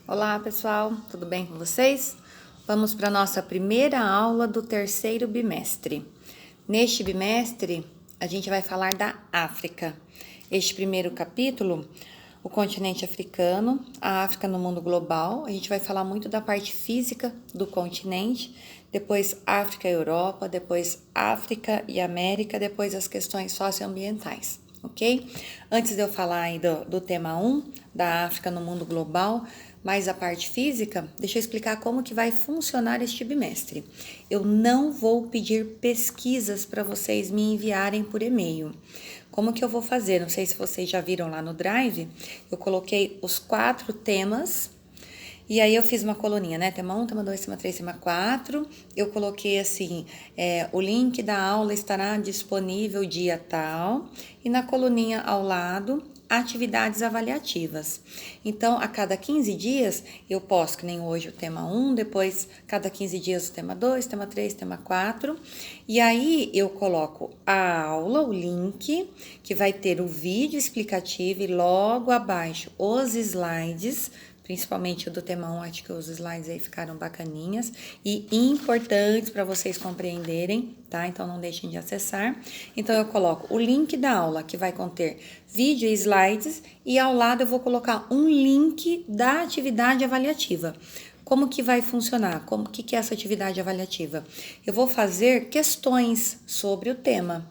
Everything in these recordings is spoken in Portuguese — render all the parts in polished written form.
Olá pessoal, tudo bem com vocês? Vamos para a nossa primeira aula do terceiro bimestre. Neste bimestre, a gente vai falar da África. Este primeiro capítulo, o continente africano, a África no mundo global. A gente vai falar muito da parte física do continente, depois África e Europa, depois África e América, depois as questões socioambientais. Ok? Antes de eu falar aí do tema 1, da África no mundo global, mais a parte física, deixa eu explicar como que vai funcionar este bimestre. Eu não vou pedir pesquisas para vocês me enviarem por e-mail. Como que eu vou fazer? Não sei se vocês já viram lá no Drive, eu coloquei os 4 temas. E aí eu fiz uma coluninha, né? Tema 1, tema 2, tema 3, tema 4. Eu coloquei assim, o link da aula estará disponível dia tal. E na coluninha ao lado, atividades avaliativas. Então, a cada 15 dias, eu posto, que nem hoje o tema 1, depois cada 15 dias o tema 2, tema 3, tema 4. E aí eu coloco a aula, o link, que vai ter o vídeo explicativo e logo abaixo os slides, principalmente o do tema 1, acho que os slides aí ficaram bacaninhas e importantes para vocês compreenderem, tá? Então não deixem de acessar. Então eu coloco o link da aula, que vai conter vídeo e slides, e ao lado eu vou colocar um link da atividade avaliativa. Como que vai funcionar? Como que é essa atividade avaliativa? Eu vou fazer questões sobre o tema,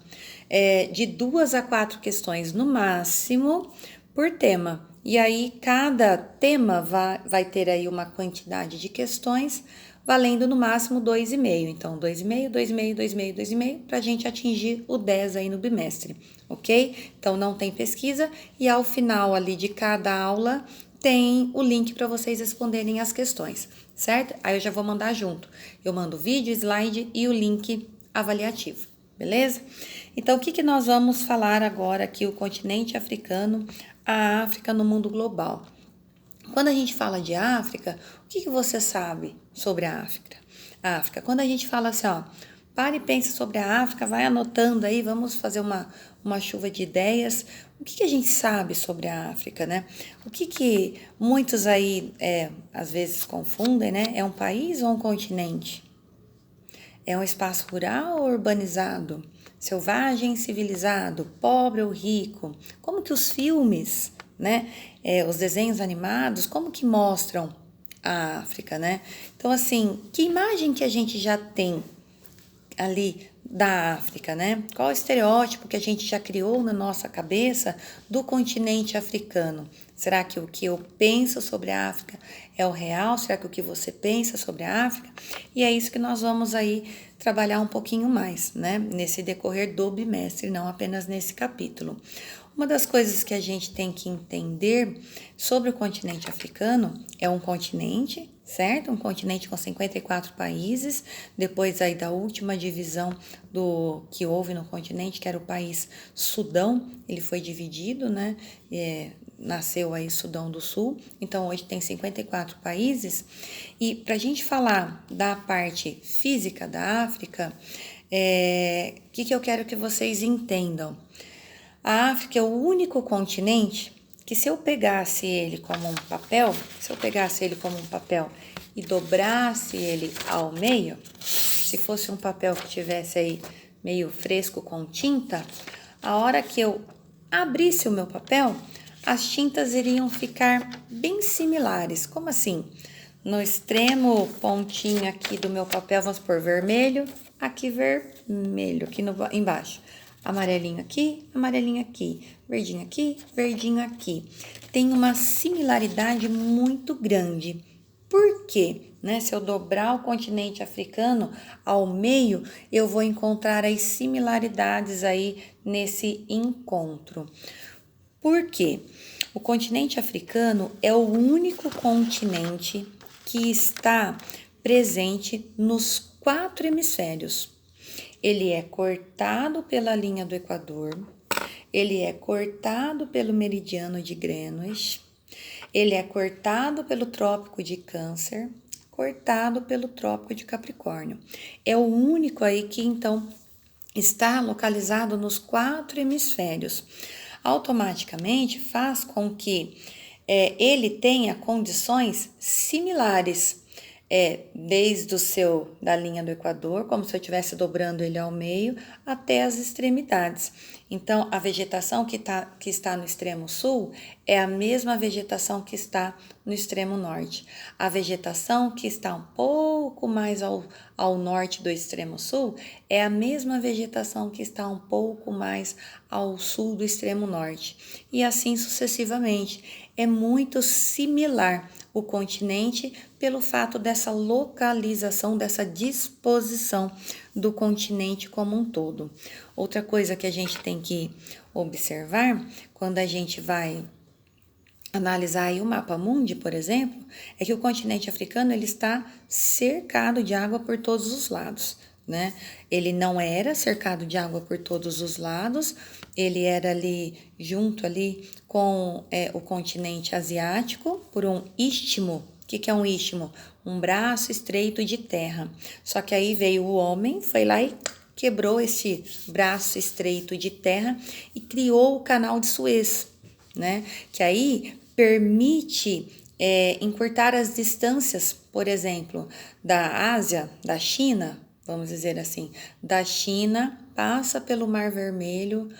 de 2 a 4 questões no máximo por tema. E aí, cada tema vai ter aí uma quantidade de questões, valendo no máximo 2,5. Então, 2,5, 2,5, 2,5, 2,5, para a gente atingir o 10 aí no bimestre, ok? Então, não tem pesquisa e ao final ali de cada aula tem o link para vocês responderem as questões, certo? Aí eu já vou mandar junto. Eu mando o vídeo, slide e o link avaliativo, beleza? Então, o que nós vamos falar agora aqui, o continente africano, a África no mundo global. Quando a gente fala de África, o que você sabe sobre a África? Quando a gente fala assim, ó, pare e pense sobre a África, vai anotando aí, vamos fazer uma chuva de ideias. O que a gente sabe sobre a África, né? O que muitos aí, às vezes confundem, né? É um país ou um continente? É um espaço rural ou urbanizado? Selvagem, civilizado, pobre ou rico? Como que os filmes, né, os desenhos animados, como que mostram a África, né? Então, assim, que imagem que a gente já tem ali da África, né? Qual o estereótipo que a gente já criou na nossa cabeça do continente africano? Será que o que eu penso sobre a África é o real? Será que o que você pensa sobre a África? E é isso que nós vamos aí trabalhar um pouquinho mais, né? Nesse decorrer do bimestre, não apenas nesse capítulo. Uma das coisas que a gente tem que entender sobre o continente africano é um continente, certo? Um continente com 54 países, depois aí da última divisão do que houve no continente, que era o país Sudão, ele foi dividido, né? Nasceu aí Sudão do Sul, então hoje tem 54 países. E para a gente falar da parte física da África, o que eu quero que vocês entendam? A África é o único continente que se eu pegasse ele como um papel, e dobrasse ele ao meio, se fosse um papel que tivesse aí meio fresco com tinta, a hora que eu abrisse o meu papel, as tintas iriam ficar bem similares. Como assim? No extremo pontinho aqui do meu papel, vamos por vermelho, aqui vermelho, aqui embaixo. Amarelinho aqui, verdinho aqui, verdinho aqui. Tem uma similaridade muito grande. Por quê? Né? Se eu dobrar o continente africano ao meio, eu vou encontrar as similaridades aí nesse encontro. Por quê? O continente africano é o único continente que está presente nos 4 hemisférios. Ele é cortado pela linha do Equador, ele é cortado pelo meridiano de Greenwich, ele é cortado pelo trópico de Câncer, cortado pelo trópico de Capricórnio. É o único aí que, então, está localizado nos 4 hemisférios. Automaticamente faz com que ele tenha condições similares, desde da linha do Equador, como se eu estivesse dobrando ele ao meio, até as extremidades. Então, a vegetação que está no extremo sul é a mesma vegetação que está no extremo norte. A vegetação que está um pouco mais ao norte do extremo sul é a mesma vegetação que está um pouco mais ao sul do extremo norte. E assim sucessivamente. É muito similar o continente pelo fato dessa localização, dessa disposição do continente como um todo. Outra coisa que a gente tem que observar quando a gente vai analisar aí o mapa mundi, por exemplo, é que o continente africano ele está cercado de água por todos os lados, né? Ele não era cercado de água por todos os lados, ele era ali junto ali com o continente asiático por um istmo. O que é um istmo? Um braço estreito de terra. Só que aí veio o homem, foi lá e quebrou esse braço estreito de terra e criou o canal de Suez, né? Que aí permite encurtar as distâncias, por exemplo, da Ásia, da China, vamos dizer assim, da China, passa pelo Mar Vermelho,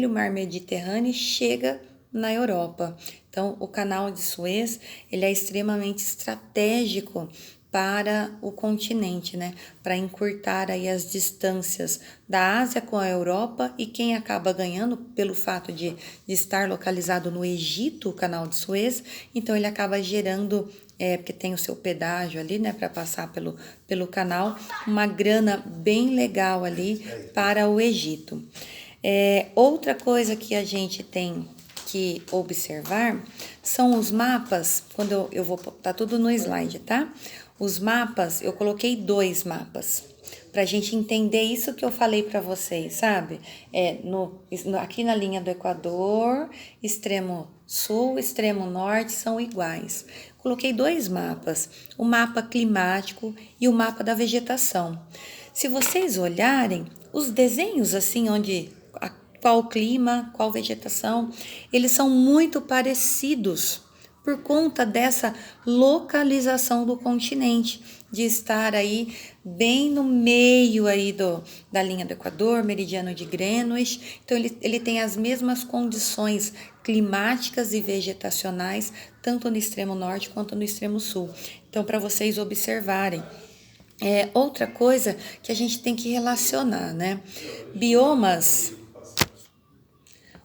Mar Mediterrâneo e chega na Europa. Então, o canal de Suez, ele é extremamente estratégico para o continente, né? Para encurtar aí as distâncias da Ásia com a Europa, e quem acaba ganhando pelo fato de estar localizado no Egito, o canal de Suez, então ele acaba gerando, porque tem o seu pedágio ali, né, para passar pelo canal, uma grana bem legal ali para o Egito. Outra coisa que a gente tem que observar são os mapas, quando eu vou, tá tudo no slide, tá? Os mapas, eu coloquei 2 mapas, pra gente entender isso que eu falei para vocês, sabe? Aqui na linha do Equador, extremo sul, extremo norte são iguais. Coloquei 2 mapas, o mapa climático e o mapa da vegetação. Se vocês olharem, os desenhos assim, qual clima, qual vegetação, eles são muito parecidos por conta dessa localização do continente, de estar aí bem no meio aí da linha do Equador, meridiano de Greenwich. Então ele tem as mesmas condições climáticas e vegetacionais, tanto no extremo norte quanto no extremo sul. Então, para vocês observarem. Outra coisa que a gente tem que relacionar, né? Biomas.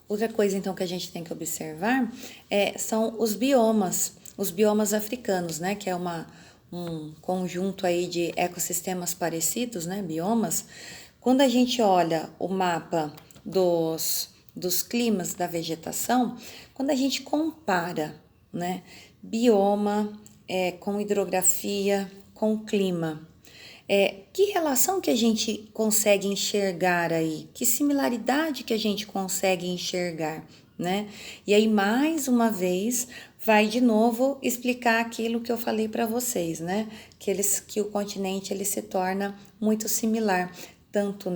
Outra coisa, então, que a gente tem que observar são os biomas africanos, né? Que é um conjunto aí de ecossistemas parecidos, né? Biomas. Quando a gente olha o mapa dos climas da vegetação, quando a gente compara, né? Bioma com hidrografia, com clima, que relação que a gente consegue enxergar aí? Que similaridade que a gente consegue enxergar, né? E aí, mais uma vez, vai de novo explicar aquilo que eu falei para vocês, né? Que o continente ele se torna muito similar, tanto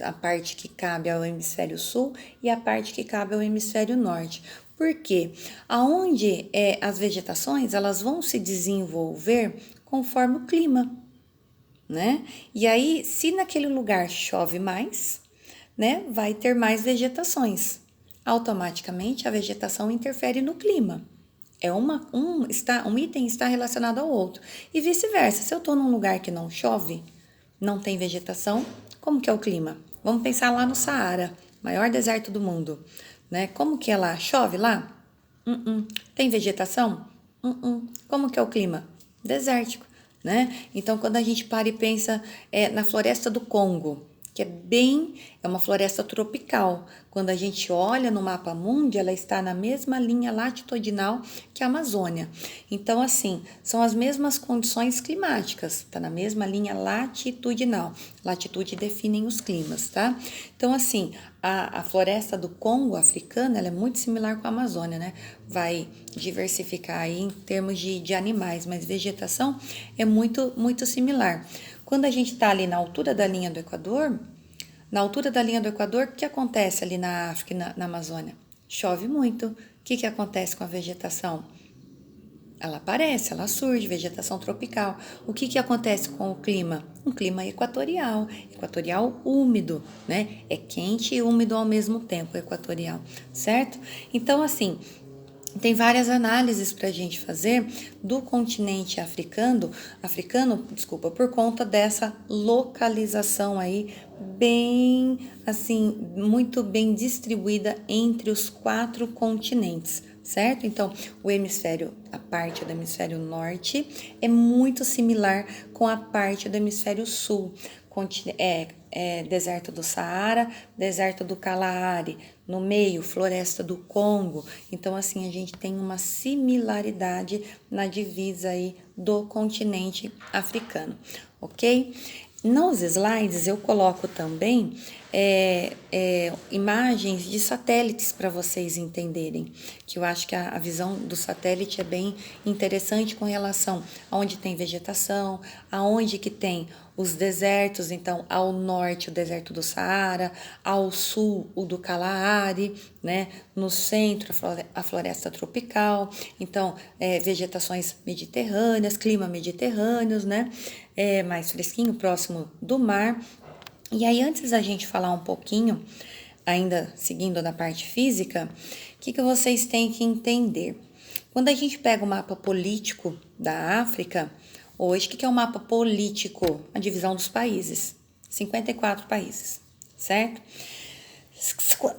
a parte que cabe ao hemisfério sul e a parte que cabe ao hemisfério norte. Por quê? Aonde as vegetações elas vão se desenvolver conforme o clima, né? E aí, se naquele lugar chove mais, né, vai ter mais vegetações. Automaticamente, a vegetação interfere no clima. Um item está relacionado ao outro. E vice-versa. Se eu estou num lugar que não chove, não tem vegetação, como que é o clima? Vamos pensar lá no Saara, maior deserto do mundo, né? Como que é lá? Chove lá? Tem vegetação? Como que é o clima? Desértico, né? Então, quando a gente para e pensa na floresta do Congo, que é uma floresta tropical. Quando a gente olha no mapa mundi, ela está na mesma linha latitudinal que a Amazônia. Então, assim, são as mesmas condições climáticas, está na mesma linha latitudinal. Latitude definem os climas, tá? Então, assim, a floresta do Congo africana, ela é muito similar com a Amazônia, né? Vai diversificar aí em termos de animais, mas vegetação é muito, muito similar. Quando a gente está ali na altura da linha do Equador, o que acontece ali na África e na Amazônia? chove muito. O que acontece com a vegetação? Ela aparece, ela surge, vegetação tropical. O que acontece com o clima? Um clima equatorial úmido, né? É quente e úmido ao mesmo tempo, equatorial, certo? Então, assim, tem várias análises para a gente fazer do continente africano, por conta dessa localização aí bem, assim, muito bem distribuída entre os 4 continentes, certo? Então, a parte do hemisfério norte é muito similar com a parte do hemisfério sul. Deserto do Saara, deserto do Kalahari, no meio, floresta do Congo. Então, assim, a gente tem uma similaridade na divisa aí do continente africano, ok? Nos slides eu coloco também imagens de satélites para vocês entenderem, que eu acho que a visão do satélite é bem interessante com relação a onde tem vegetação, aonde que tem os desertos. Então, ao norte o deserto do Saara, ao sul o do Kalahari, né? No centro a floresta tropical. Então, vegetações mediterrâneas, clima mediterrâneos, né? Mais fresquinho, próximo do mar. E aí, antes da gente falar um pouquinho, ainda seguindo na parte física, o que vocês têm que entender? Quando a gente pega o mapa político da África, hoje, o que é o mapa político? A divisão dos países, 54 países, certo?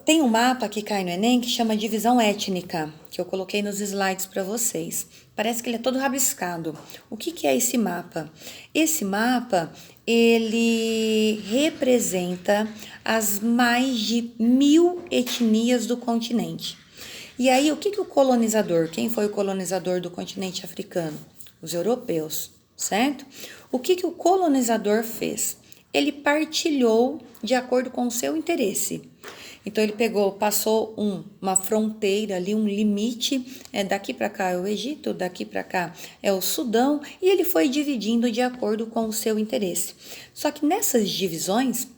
Tem um mapa que cai no Enem que chama divisão étnica, que eu coloquei nos slides para vocês. Parece que ele é todo rabiscado. O que é esse mapa? Esse mapa, ele representa as mais de 1000 etnias do continente. E aí, o que o colonizador, quem foi o colonizador do continente africano? Os europeus, certo? O que o colonizador fez? Ele partilhou de acordo com o seu interesse. Então, ele passou uma fronteira ali, um limite, daqui para cá é o Egito, daqui para cá é o Sudão, e ele foi dividindo de acordo com o seu interesse. Só que nessas divisões,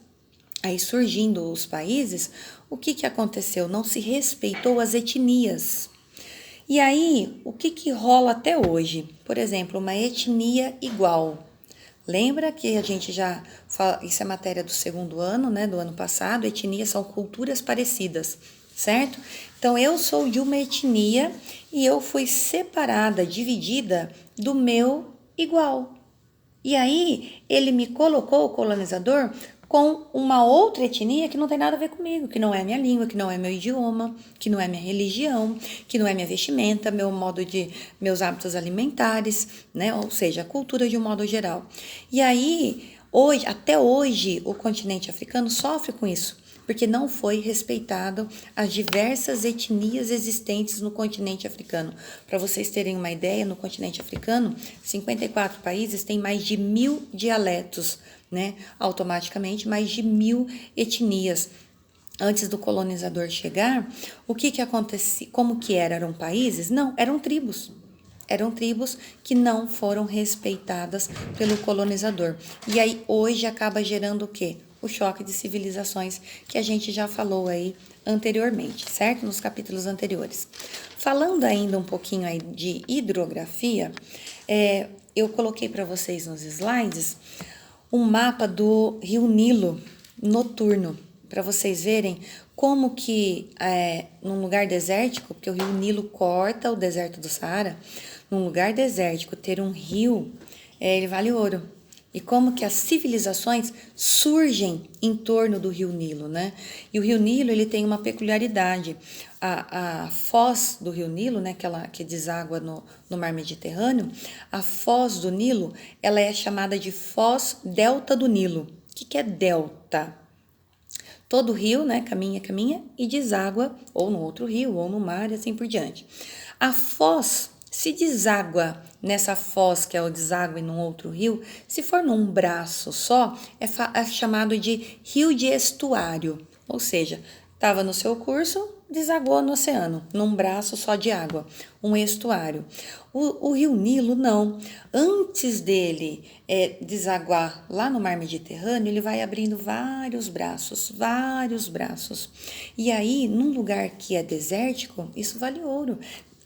aí surgindo os países, o que aconteceu? Não se respeitou as etnias. E aí, o que rola até hoje? Por exemplo, uma etnia igual. Lembra que a gente já fala, isso é matéria do 2º ano, né, do ano passado, etnias são culturas parecidas, certo? Então, eu sou de uma etnia e eu fui separada, dividida do meu igual. E aí, ele me colocou, o colonizador, com uma outra etnia que não tem nada a ver comigo, que não é minha língua, que não é meu idioma, que não é minha religião, que não é minha vestimenta, meus hábitos alimentares, né? Ou seja, a cultura de um modo geral. E aí, até hoje, o continente africano sofre com isso, porque não foi respeitado as diversas etnias existentes no continente africano. Para vocês terem uma ideia, no continente africano, 54 países têm mais de 1000 dialetos, né? Automaticamente, mais de 1000 etnias. Antes do colonizador chegar, o que acontecia? Como que era? Eram países? Não, eram tribos. Eram tribos que não foram respeitadas pelo colonizador. E aí, hoje, acaba gerando o quê? O choque de civilizações que a gente já falou aí anteriormente, certo? Nos capítulos anteriores. Falando ainda um pouquinho aí de hidrografia, eu coloquei para vocês nos slides um mapa do Rio Nilo noturno, para vocês verem como que num lugar desértico, porque o Rio Nilo corta o deserto do Saara, num lugar desértico ter um rio, ele vale ouro. E como que as civilizações surgem em torno do Rio Nilo, né? E o Rio Nilo, ele tem uma peculiaridade. A foz do Rio Nilo, né, que deságua no mar Mediterrâneo, a foz do Nilo, ela é chamada de foz delta do Nilo. O que é delta? Todo rio, né, caminha e deságua ou no outro rio, ou no mar e assim por diante. A foz se deságua nessa foz, que é o deságue num outro rio, se for num braço só, é chamado de rio de estuário. Ou seja, estava no seu curso, desaguou no oceano, num braço só de água, um estuário. O rio Nilo, não. Antes dele desaguar lá no mar Mediterrâneo, ele vai abrindo vários braços, vários braços. E aí, num lugar que é desértico, isso vale ouro.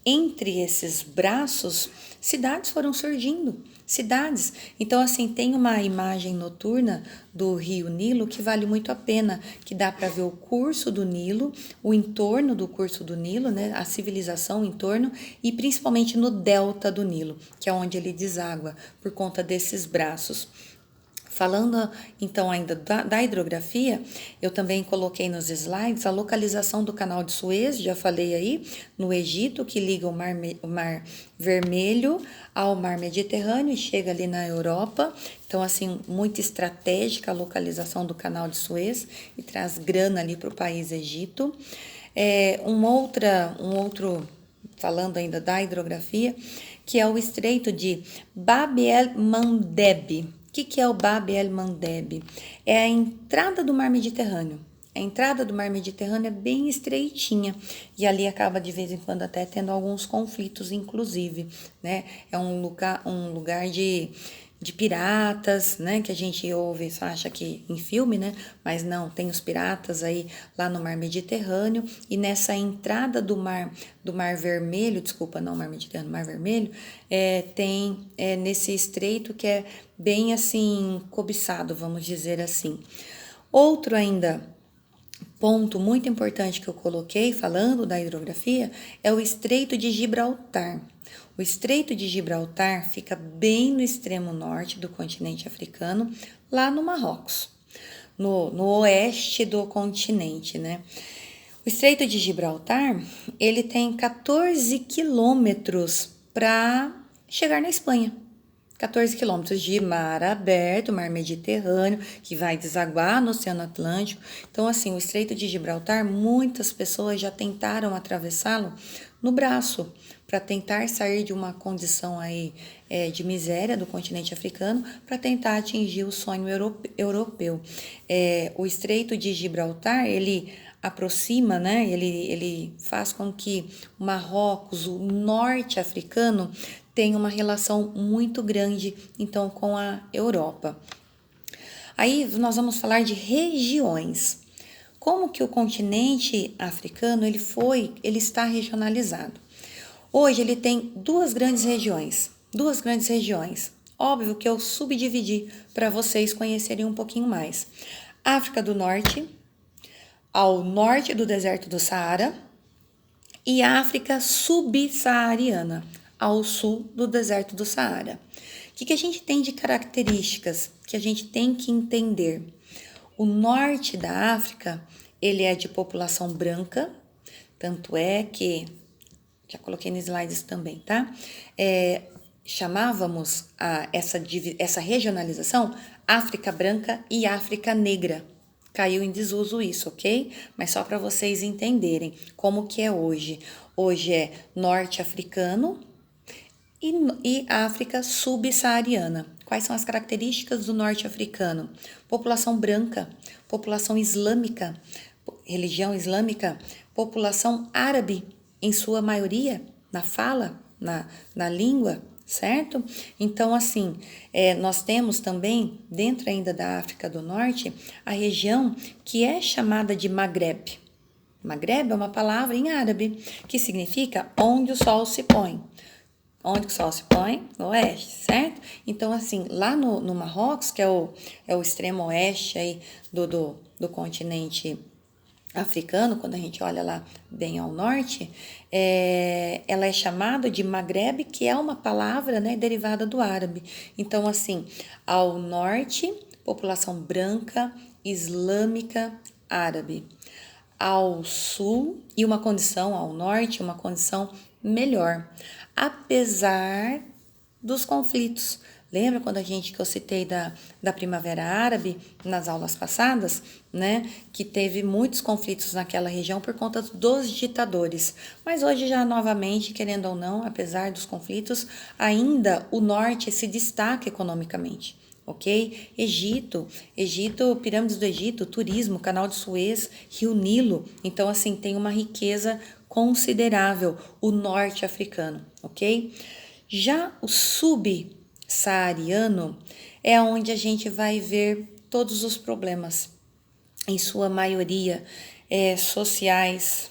Entre esses braços, cidades foram surgindo, cidades. Então, assim, tem uma imagem noturna do rio Nilo que vale muito a pena, que dá para ver o curso do Nilo, o entorno do curso do Nilo, né, a civilização em torno, e principalmente no delta do Nilo, que é onde ele deságua, por conta desses braços. Falando então ainda da hidrografia, eu também coloquei nos slides a localização do canal de Suez, já falei aí, no Egito, que liga o mar Vermelho ao mar Mediterrâneo e chega ali na Europa. Então, assim, muito estratégica a localização do canal de Suez e traz grana ali para o país Egito. Um outro, falando ainda da hidrografia, que é o Estreito de Bab el-Mandeb. O que é o Bab el-Mandeb? É a entrada do mar Mediterrâneo. A entrada do mar Mediterrâneo é bem estreitinha e ali acaba de vez em quando até tendo alguns conflitos, inclusive, né? É um lugar de piratas, né? Que a gente ouve, só acha que em filme, né? Mas não, tem os piratas aí lá no mar Mediterrâneo e nessa entrada do mar Vermelho, desculpa, não mar Mediterrâneo, mar Vermelho, tem nesse estreito que é bem assim cobiçado, vamos dizer assim. Outro ainda ponto muito importante que eu coloquei falando da hidrografia é o Estreito de Gibraltar. O Estreito de Gibraltar fica bem no extremo norte do continente africano, lá no Marrocos, no oeste do continente, né? O Estreito de Gibraltar, ele tem 14 quilômetros para chegar na Espanha. 14 quilômetros de mar aberto, mar Mediterrâneo, que vai desaguar no Oceano Atlântico. Então, assim, o Estreito de Gibraltar, muitas pessoas já tentaram atravessá-lo no braço, para tentar sair de uma condição aí de miséria do continente africano, para tentar atingir o sonho europeu. O Estreito de Gibraltar, ele aproxima, né? Ele faz com que o Marrocos, o norte africano, tem uma relação muito grande, então, com a Europa. Aí nós vamos falar de regiões. Como que o continente africano ele está regionalizado? Hoje ele tem duas grandes regiões. Óbvio que eu subdividi para vocês conhecerem um pouquinho mais. África do Norte, ao norte do deserto do Saara, e África subsaariana, ao sul do deserto do Saara. O que a gente tem de características que a gente tem que entender? O norte da África, ele é de população branca, tanto é que, já coloquei nos slides também, tá? Chamávamos essa regionalização África branca e África negra. Caiu em desuso isso, ok? Mas só para vocês entenderem como que é hoje. Hoje é norte africano e África subsaariana. Quais são as características do norte africano? População branca, população islâmica, religião islâmica, população árabe, em sua maioria, na fala, na língua, certo? Então, assim, nós temos também, dentro ainda da África do Norte, a região que é chamada de Maghreb. Maghreb é uma palavra em árabe, que significa onde o sol se põe. Onde o sol se põe? No oeste, certo? Então, assim, lá no Marrocos, que é o extremo oeste aí do continente africano, quando a gente olha lá bem ao norte, ela é chamada de Maghreb, que é uma palavra, né, derivada do árabe. Então, assim, ao norte, população branca, islâmica, árabe. Ao sul, e uma condição ao norte, uma condição melhor, apesar dos conflitos. Lembra quando que eu citei da Primavera Árabe nas aulas passadas, né? Que teve muitos conflitos naquela região por conta dos ditadores. Mas hoje já novamente, querendo ou não, apesar dos conflitos, ainda o norte se destaca economicamente. ok? Egito, pirâmides do Egito, turismo, canal de Suez, Rio Nilo. Então, assim, tem uma riqueza considerável o norte africano, ok? Já o subsaariano é onde a gente vai ver todos os problemas, em sua maioria sociais,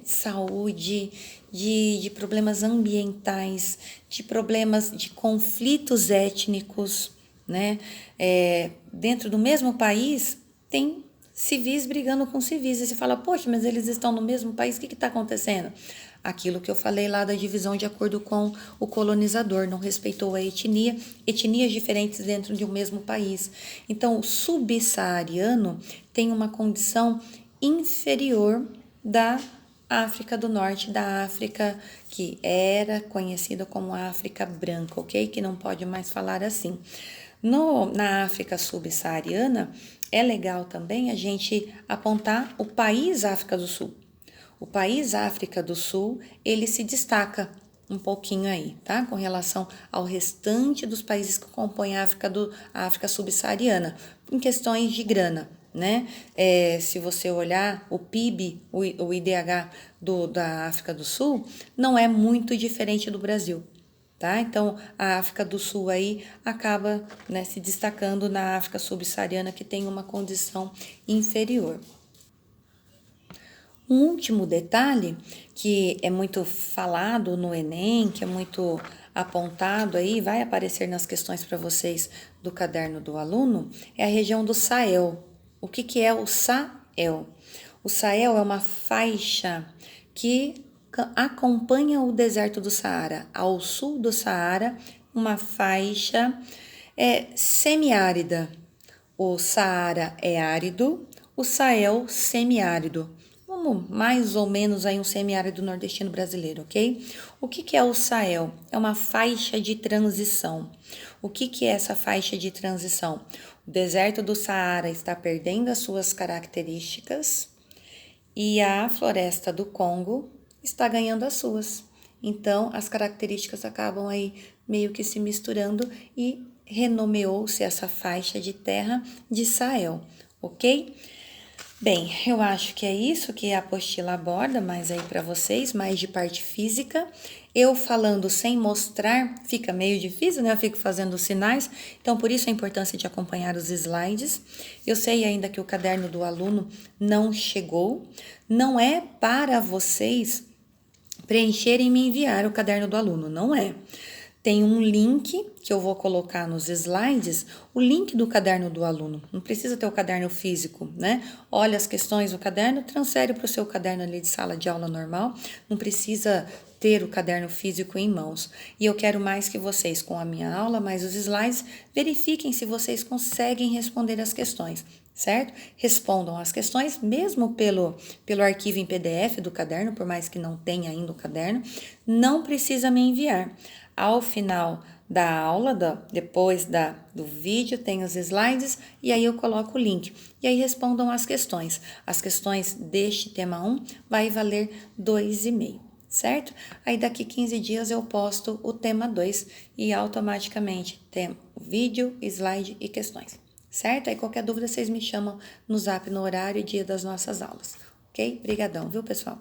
saúde, de problemas ambientais, de problemas de conflitos étnicos, né? Dentro do mesmo país tem civis brigando com civis, e você fala, poxa, mas eles estão no mesmo país, o que está acontecendo? Aquilo que eu falei lá da divisão de acordo com o colonizador, não respeitou a etnia, etnias diferentes dentro de um mesmo país. Então, o subsaariano tem uma condição inferior da África do Norte, da África que era conhecida como África branca, ok? Que não pode mais falar assim. Na África subsaariana, é legal também a gente apontar o país África do Sul. O país África do Sul, ele se destaca um pouquinho aí, tá? Com relação ao restante dos países que compõem a África subsaariana, em questões de grana, né? Se você olhar o PIB, o IDH da África do Sul, não é muito diferente do Brasil. Tá? Então, a África do Sul aí acaba, né, se destacando na África subsaariana, que tem uma condição inferior. Um último detalhe que é muito falado no Enem, que é muito apontado aí, vai aparecer nas questões para vocês do caderno do aluno, é a região do Sahel. O que é o Sahel? O Sahel é uma faixa que acompanha o deserto do Saara. Ao sul do Saara, uma faixa semiárida. O Saara é árido, o Sahel semiárido. Vamos mais ou menos aí um semiárido nordestino brasileiro, ok? O que é o Sahel? É uma faixa de transição. O que é essa faixa de transição? O deserto do Saara está perdendo as suas características e a floresta do Congo está ganhando as suas. Então, as características acabam aí meio que se misturando e renomeou-se essa faixa de terra de Sahel, ok? Bem, eu acho que é isso que a apostila aborda, mais aí para vocês, mais de parte física. Eu falando sem mostrar fica meio difícil, né? Eu fico fazendo sinais, então por isso a importância de acompanhar os slides. Eu sei ainda que o caderno do aluno não chegou, não é para vocês preencherem e me enviar o caderno do aluno, não é. Tem um link que eu vou colocar nos slides, o link do caderno do aluno. Não precisa ter o caderno físico, né? Olha as questões do caderno, transfere para o seu caderno ali de sala de aula normal. Não precisa ter o caderno físico em mãos. E eu quero mais que vocês, com a minha aula, mais os slides, verifiquem se vocês conseguem responder as questões, certo? Respondam as questões, mesmo pelo arquivo em PDF do caderno, por mais que não tenha ainda o caderno, não precisa me enviar. Ao final da aula, depois do vídeo, tem os slides e aí eu coloco o link. E aí respondam as questões. As questões deste tema 1 vai valer 2,5, certo? Aí daqui 15 dias eu posto o tema 2 e automaticamente tem o vídeo, slide e questões, certo? Aí qualquer dúvida vocês me chamam no zap no horário e dia das nossas aulas, ok? Obrigadão, viu, pessoal?